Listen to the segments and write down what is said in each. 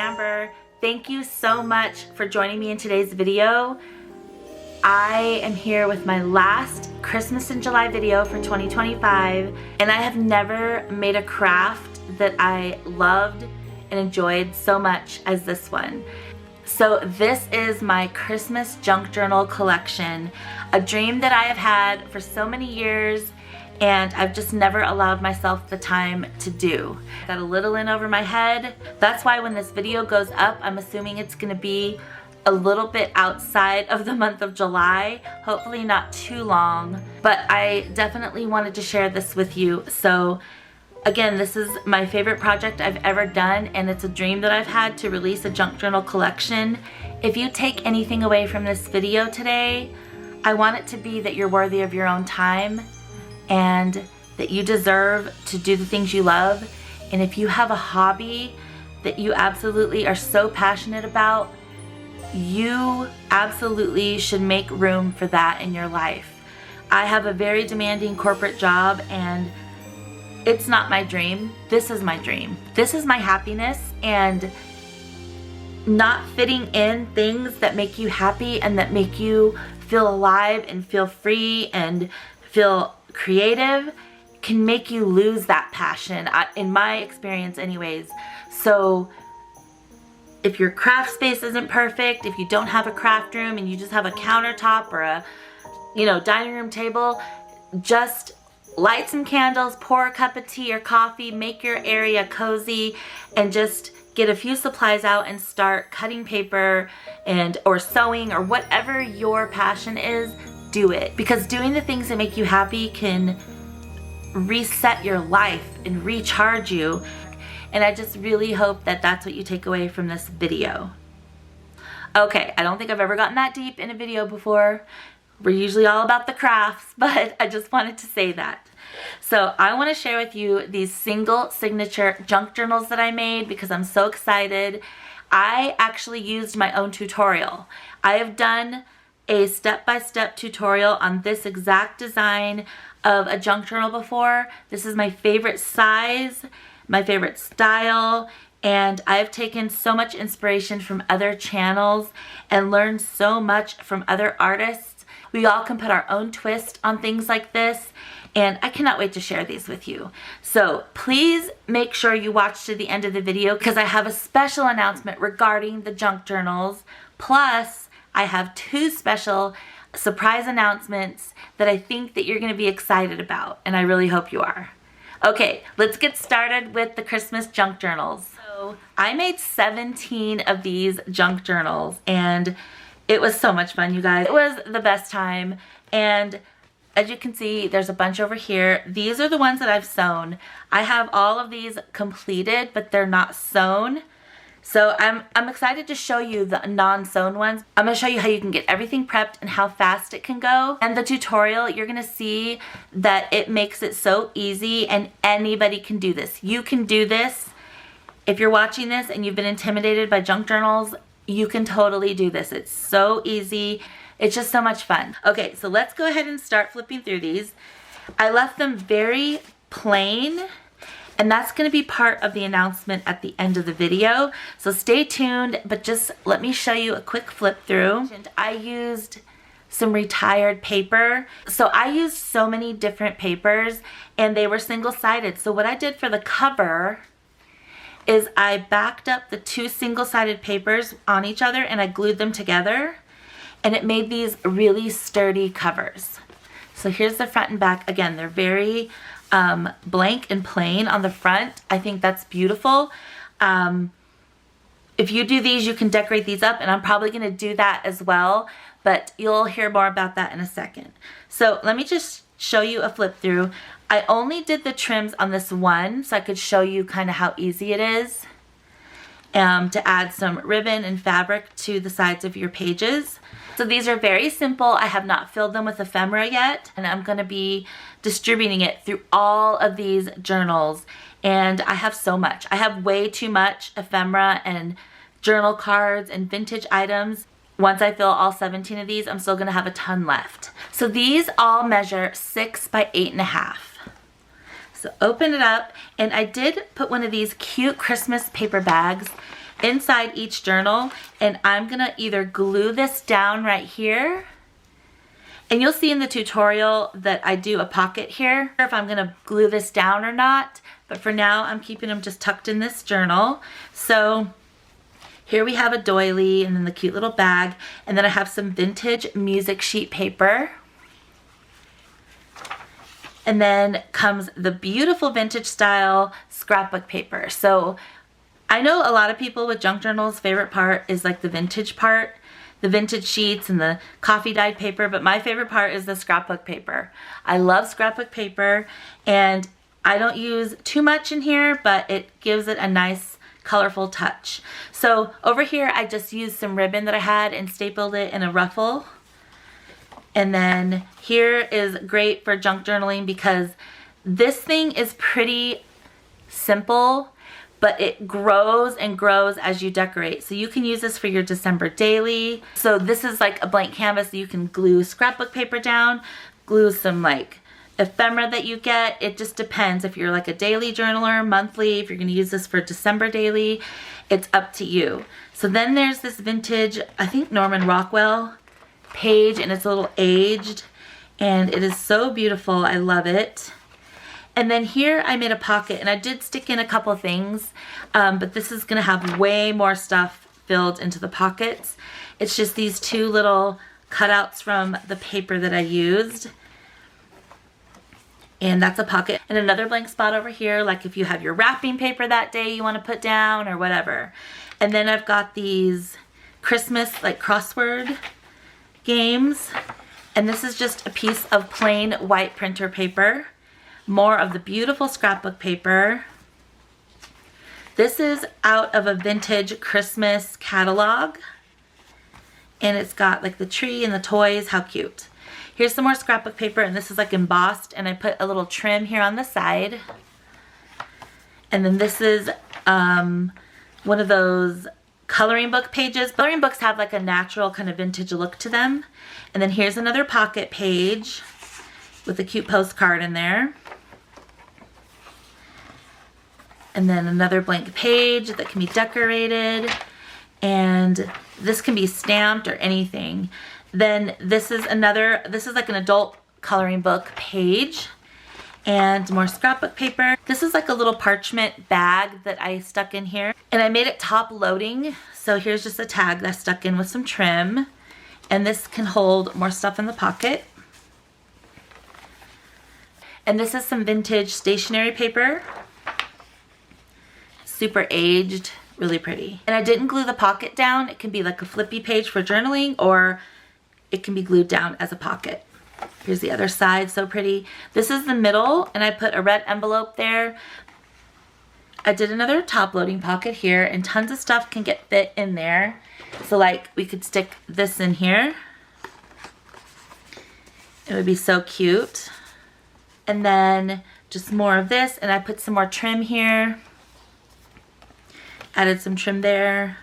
Amber. Thank you so much for joining me in today's video. I am here with my last Christmas in July video for 2025, and I have never made a craft that I loved and enjoyed so much as this one. So this is my Christmas junk journal collection, a dream that I have had for so many years, and I've just never allowed myself the time to do. Got a little in over my head. That's why when this video goes up, I'm assuming it's gonna be a little bit outside of the month of July, hopefully not too long, but I definitely wanted to share this with you. So again, this is my favorite project I've ever done, and it's a dream that I've had to release a junk journal collection. If you take anything away from this video today, I want it to be that you're worthy of your own time and that you deserve to do the things you love. And if you have a hobby that you absolutely are so passionate about, you absolutely should make room for that in your life. I have a very demanding corporate job, and it's not my dream. This is my dream. This is my happiness, and not fitting in things that make you happy and that make you feel alive and feel free and feel creative can make you lose that passion, in my experience anyways. So if your craft space isn't perfect, if you don't have a craft room and you just have a countertop or a dining room table, just light some candles, pour a cup of tea or coffee, make your area cozy, and just get a few supplies out and start cutting paper or sewing or whatever your passion is. Do it, because doing the things that make you happy can reset your life and recharge you. And I just really hope that that's what you take away from this video. Okay, I don't think I've ever gotten that deep in a video before. We're usually all about the crafts, but I just wanted to say that. So I want to share with you these single signature junk journals that I made because I'm so excited. I actually used my own tutorial. I have done a step-by-step tutorial on this exact design of a junk journal before. This is my favorite size, my favorite style, and I've taken so much inspiration from other channels and learned so much from other artists. We all can put our own twist on things like this, and I cannot wait to share these with you. So please make sure you watch to the end of the video because I have a special announcement regarding the junk journals. Plus, I have two special surprise announcements that I think that you're going to be excited about, and I really hope you are. Okay, let's get started with the Christmas junk journals. So I made 17 of these junk journals, and it was so much fun, you guys. It was the best time, and as you can see, there's a bunch over here. These are the ones that I've sewn. I have all of these completed, but they're not sewn. So I'm excited to show you the non-sewn ones. I'm going to show you how you can get everything prepped and how fast it can go. And the tutorial, you're going to see that it makes it so easy, and anybody can do this. You can do this. If you're watching this and you've been intimidated by junk journals, you can totally do this. It's so easy. It's just so much fun. Okay, so let's go ahead and start flipping through these. I left them very plain, and that's going to be part of the announcement at the end of the video. So stay tuned, but just let me show you a quick flip through. I used some retired paper. So I used so many different papers, and they were single-sided. So what I did for the cover is I backed up the two single-sided papers on each other and I glued them together, and it made these really sturdy covers. So here's the front and back. Again, they're very blank and plain on the front. I think that's beautiful. If you do these, you can decorate these up, and I'm probably going to do that as well, but you'll hear more about that in a second. So let me just show you a flip through. I only did the trims on this one so I could show you kind of how easy it is to add some ribbon and fabric to the sides of your pages. So these are very simple. I have not filled them with ephemera yet, and I'm going to be distributing it through all of these journals, and I have so much. I have way too much ephemera and journal cards and vintage items. Once I fill all 17 of these, I'm still going to have a ton left. So these all measure 6 by 8.5. So open it up, and I did put one of these cute Christmas paper bags inside each journal, and I'm gonna either glue this down right here, and you'll see in the tutorial that I do a pocket here, if I'm gonna glue this down or not, but for now I'm keeping them just tucked in this journal. So here we have a doily and then the cute little bag, and then I have some vintage music sheet paper. And then comes the beautiful vintage style scrapbook paper. So I know a lot of people with junk journals' favorite part is like the vintage part, the vintage sheets and the coffee dyed paper, but my favorite part is the scrapbook paper. I love scrapbook paper, and I don't use too much in here, but it gives it a nice colorful touch. So over here I just used some ribbon that I had and stapled it in a ruffle. And then here is great for junk journaling because this thing is pretty simple, but it grows and grows as you decorate. So you can use this for your December daily. So this is like a blank canvas. You can glue scrapbook paper down, glue some like ephemera that you get. It just depends if you're like a daily journaler, monthly, if you're gonna use this for December daily, it's up to you. So then there's this vintage, I think Norman Rockwell page, and it's a little aged, and it is so beautiful. I love it. And then here I made a pocket, and I did stick in a couple things, but this is gonna have way more stuff filled into the pockets. It's just these two little cutouts from the paper that I used, and that's a pocket. And another blank spot over here, like if you have your wrapping paper that day you want to put down or whatever. And then I've got these Christmas like crossword games, and this is just a piece of plain white printer paper, more of the beautiful scrapbook paper. This is out of a vintage Christmas catalog, and it's got like the tree and the toys. How cute. Here's some more scrapbook paper, and this is like embossed, and I put a little trim here on the side. And then this is one of those coloring book pages. Coloring books have like a natural kind of vintage look to them. And then here's another pocket page with a cute postcard in there. And then another blank page that can be decorated. And this can be stamped or anything. Then this is like an adult coloring book page. And more scrapbook paper. This is like a little parchment bag that I stuck in here. And I made it top loading. So here's just a tag that I stuck in with some trim. And this can hold more stuff in the pocket. And this is some vintage stationery paper. Super aged, really pretty. And I didn't glue the pocket down. It can be like a flippy page for journaling, or it can be glued down as a pocket. Here's the other side, so pretty. This is the middle, and I put a red envelope there. I did another top loading pocket here, and tons of stuff can get fit in there. So like we could stick this in here. It would be so cute. And then just more of this, and I put some more trim here. Added some trim there.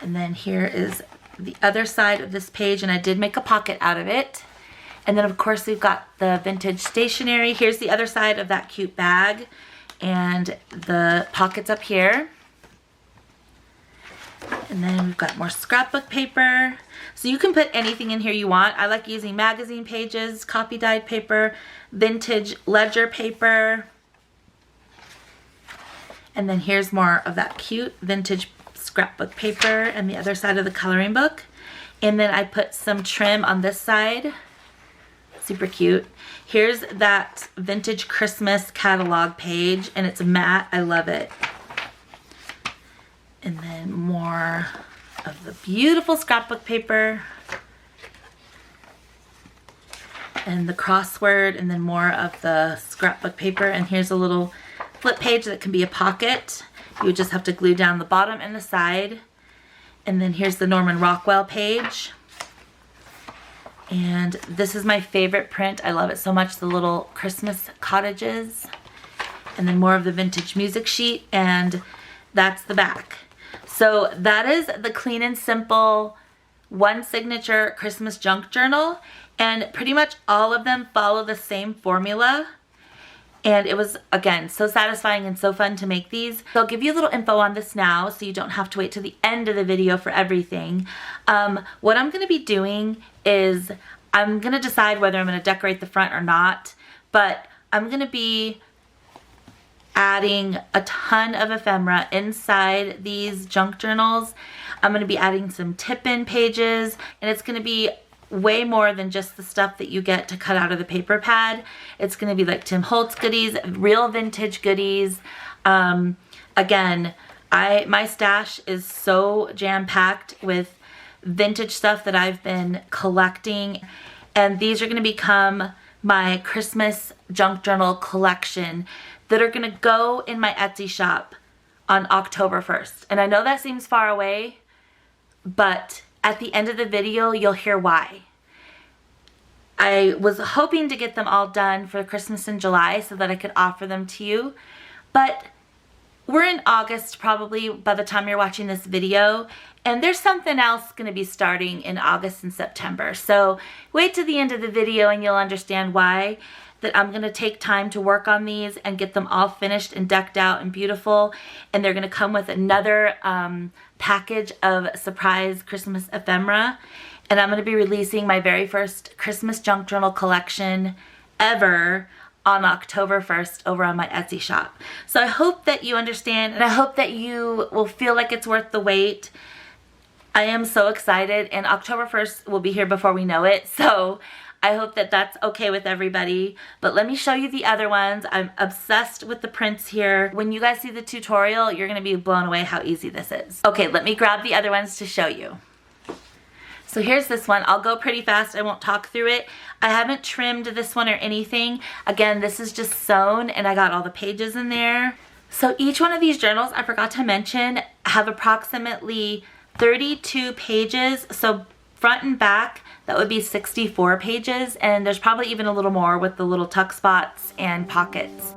And then here is the other side of this page, and I did make a pocket out of it. And then of course we've got the vintage stationery. Here's the other side of that cute bag, and the pockets up here. And then we've got more scrapbook paper. So you can put anything in here you want. I like using magazine pages, copy dyed paper, vintage ledger paper. And then here's more of that cute vintage scrapbook paper and the other side of the coloring book. And then I put some trim on this side. Super cute. Here's that vintage Christmas catalog page, and it's matte. I love it. And then more of the beautiful scrapbook paper and the crossword, and then more of the scrapbook paper. And here's a little flip page that can be a pocket. You would just have to glue down the bottom and the side. And then here's the Norman Rockwell page. And this is my favorite print. I love it so much, the little Christmas cottages. And then more of the vintage music sheet, and that's the back. So that is the clean and simple one signature Christmas junk journal, and pretty much all of them follow the same formula. And it was, again, so satisfying and so fun to make these. So I'll give you a little info on this now so you don't have to wait to the end of the video for everything. What I'm gonna be doing is I'm gonna decide whether I'm gonna decorate the front or not, but I'm gonna be adding a ton of ephemera inside these junk journals. I'm gonna be adding some tip-in pages, and it's gonna be way more than just the stuff that you get to cut out of the paper pad. It's gonna be like Tim Holtz goodies, real vintage goodies. Again, my stash is so jam-packed with vintage stuff that I've been collecting, and these are gonna become my Christmas junk journal collection that are gonna go in my Etsy shop on October 1st. And I know that seems far away, but at the end of the video, you'll hear why. I was hoping to get them all done for Christmas in July so that I could offer them to you, but we're in August probably by the time you're watching this video, and there's something else gonna be starting in August and September. So wait to the end of the video and you'll understand why that I'm gonna take time to work on these and get them all finished and decked out and beautiful. And they're gonna come with another package of surprise Christmas ephemera. And I'm gonna be releasing my very first Christmas junk journal collection ever on October 1st over on my Etsy shop. So I hope that you understand, and I hope that you will feel like it's worth the wait. I am so excited, and October 1st will be here before we know it. So I hope that that's okay with everybody. But let me show you the other ones. I'm obsessed with the prints here. When you guys see the tutorial, you're gonna be blown away how easy this is. Okay, let me grab the other ones to show you. So here's this one. I'll go pretty fast. I won't talk through it. I haven't trimmed this one or anything. Again, this is just sewn, and I got all the pages in there. So each one of these journals, I forgot to mention, have approximately 32 pages. So front and back, that would be 64 pages, and there's probably even a little more with the little tuck spots and pockets.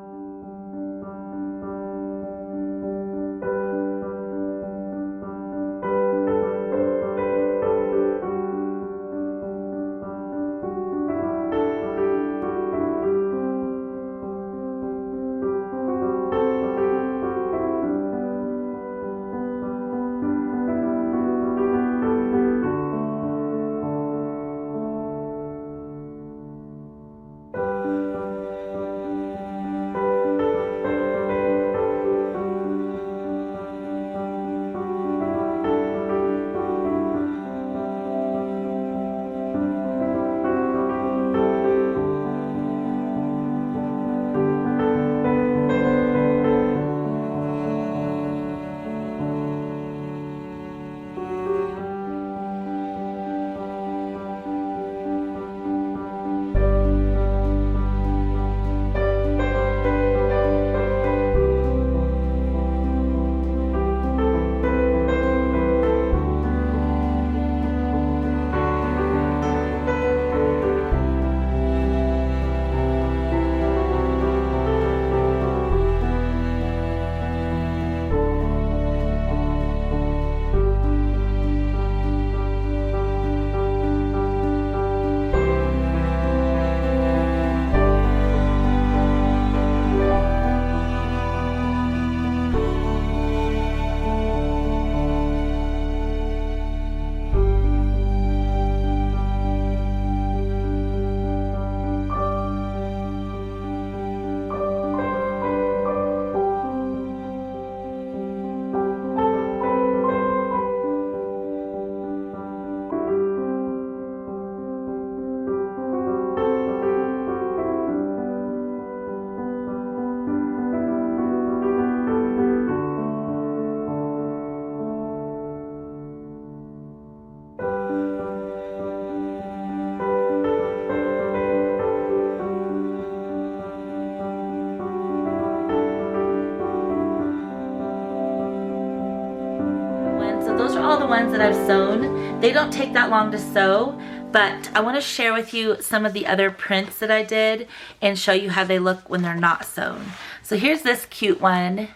all the ones that I've sewn. They don't take that long to sew, but I want to share with you some of the other prints that I did and show you how they look when they're not sewn. So here's this cute one,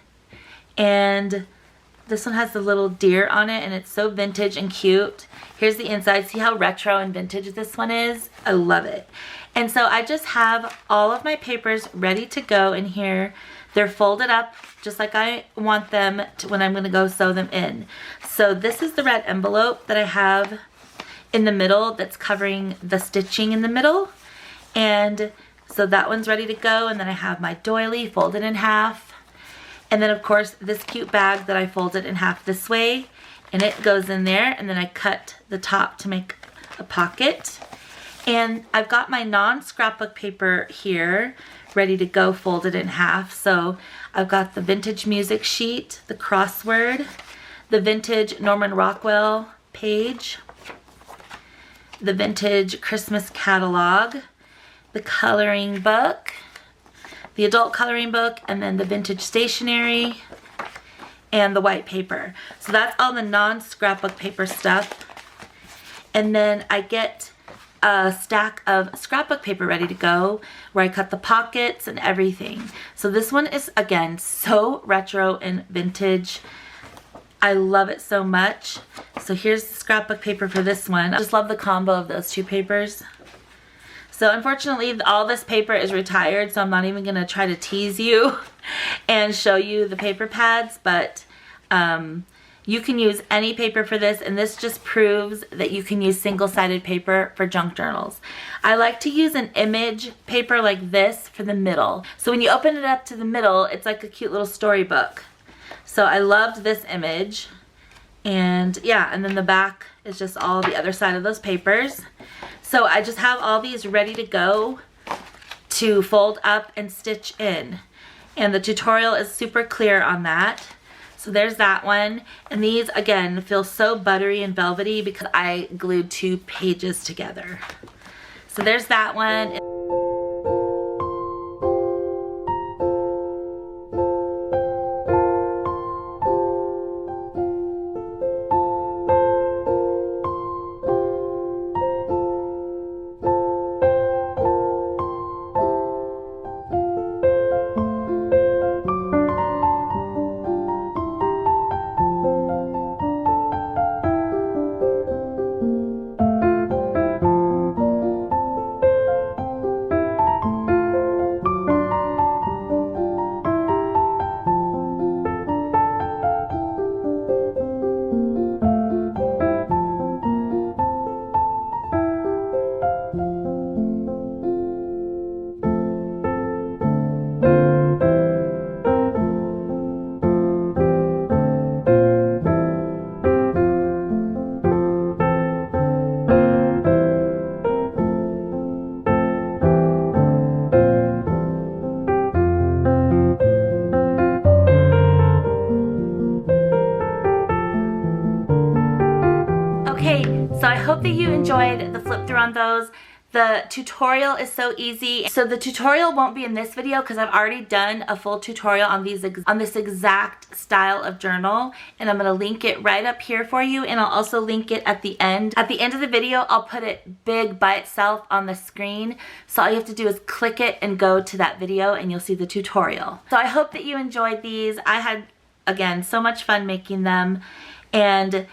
and this one has the little deer on it, and it's so vintage and cute. Here's the inside. See how retro and vintage this one is? I love it. And so I just have all of my papers ready to go in here. They're folded up just like I want them to when I'm going to go sew them in. So this is the red envelope that I have in the middle that's covering the stitching in the middle. And so that one's ready to go. And then I have my doily folded in half. And then of course this cute bag that I folded in half this way. And it goes in there. And then I cut the top to make a pocket. And I've got my non-scrapbook paper here ready to go, folded in half. So I've got the vintage music sheet, the crossword, the vintage Norman Rockwell page, the vintage Christmas catalog, the coloring book, the adult coloring book, and then the vintage stationery and the white paper. So that's all the non-scrapbook paper stuff. And then I get a stack of scrapbook paper ready to go where I cut the pockets and everything. So this one is, again, so retro and vintage. I love it so much. So here's the scrapbook paper for this one. I just love the combo of those two papers. So unfortunately, all this paper is retired, so I'm not even gonna try to tease you and show you the paper pads, but you can use any paper for this, and this just proves that you can use single-sided paper for junk journals. I like to use an image paper like this for the middle. So when you open it up to the middle, it's like a cute little storybook. So I loved this image. And yeah, and then the back is just all the other side of those papers. So I just have all these ready to go to fold up and stitch in. And the tutorial is super clear on that. So there's that one. And these, again, feel so buttery and velvety because I glued 2 pages together. So there's that one. So I hope that you enjoyed the flip through on those. The tutorial is so easy. So the tutorial won't be in this video because I've already done a full tutorial on this exact style of journal, and I'm going to link it right up here for you, and I'll also link it at the end. At the end of the video, I'll put it big by itself on the screen. So all you have to do is click it and go to that video and you'll see the tutorial. So I hope that you enjoyed these. I had, again, so much fun making them, and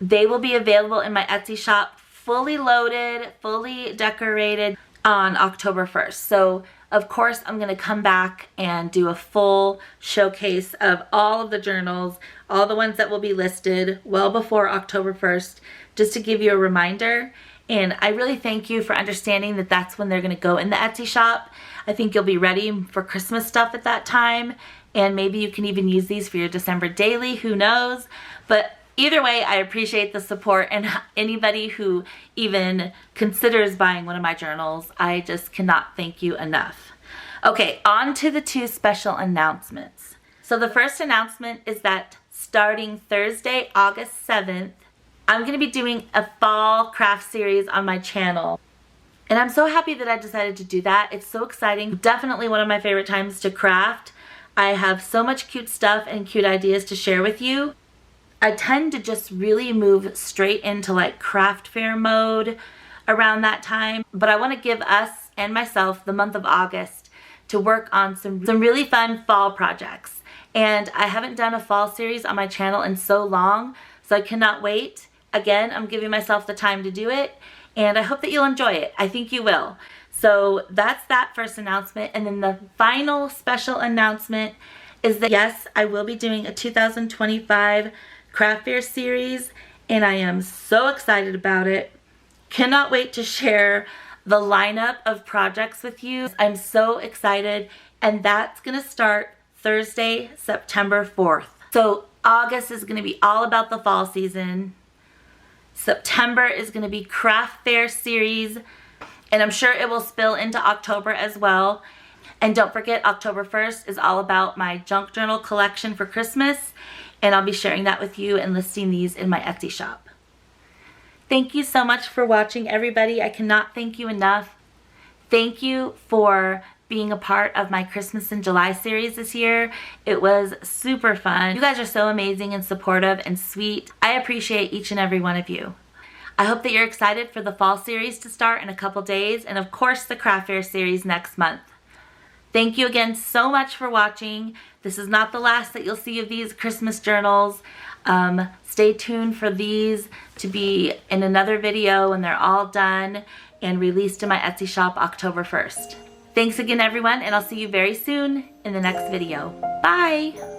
they will be available in my Etsy shop, fully loaded, fully decorated on October 1st. So of course I'm gonna come back and do a full showcase of all of the journals, all the ones that will be listed well before October 1st, just to give you a reminder. And I really thank you for understanding that that's when they're gonna go in the Etsy shop. I think you'll be ready for Christmas stuff at that time, and maybe you can even use these for your December daily, who knows. But either way, I appreciate the support, and anybody who even considers buying one of my journals, I just cannot thank you enough. Okay, on to the 2 special announcements. So the first announcement is that starting Thursday, August 7th, I'm going to be doing a fall craft series on my channel. And I'm so happy that I decided to do that. It's so exciting. Definitely one of my favorite times to craft. I have so much cute stuff and cute ideas to share with you. I tend to just really move straight into like craft fair mode around that time, but I want to give us and myself the month of August to work on some really fun fall projects. And I haven't done a fall series on my channel in so long, so I cannot wait. Again, I'm giving myself the time to do it, and I hope that you'll enjoy it. I think you will. So that's that first announcement. And then the final special announcement is that yes, I will be doing a 2025 craft fair series, and I am so excited about it. Cannot wait to share the lineup of projects with you. I'm so excited, and that's gonna start Thursday, September 4th. So August is gonna be all about the fall season. September is gonna be craft fair series, and I'm sure it will spill into October as well. And don't forget, October 1st is all about my junk journal collection for Christmas, and I'll be sharing that with you and listing these in my Etsy shop. Thank you so much for watching, everybody. I cannot thank you enough. Thank you for being a part of my Christmas in July series this year. It was super fun. You guys are so amazing and supportive and sweet. I appreciate each and every one of you. I hope that you're excited for the fall series to start in a couple days, and of course the craft fair series next month. Thank you again so much for watching. This is not the last that you'll see of these Christmas journals. Stay tuned for these to be in another video when they're all done and released in my Etsy shop October 1st. Thanks again, everyone, and I'll see you very soon in the next video. Bye!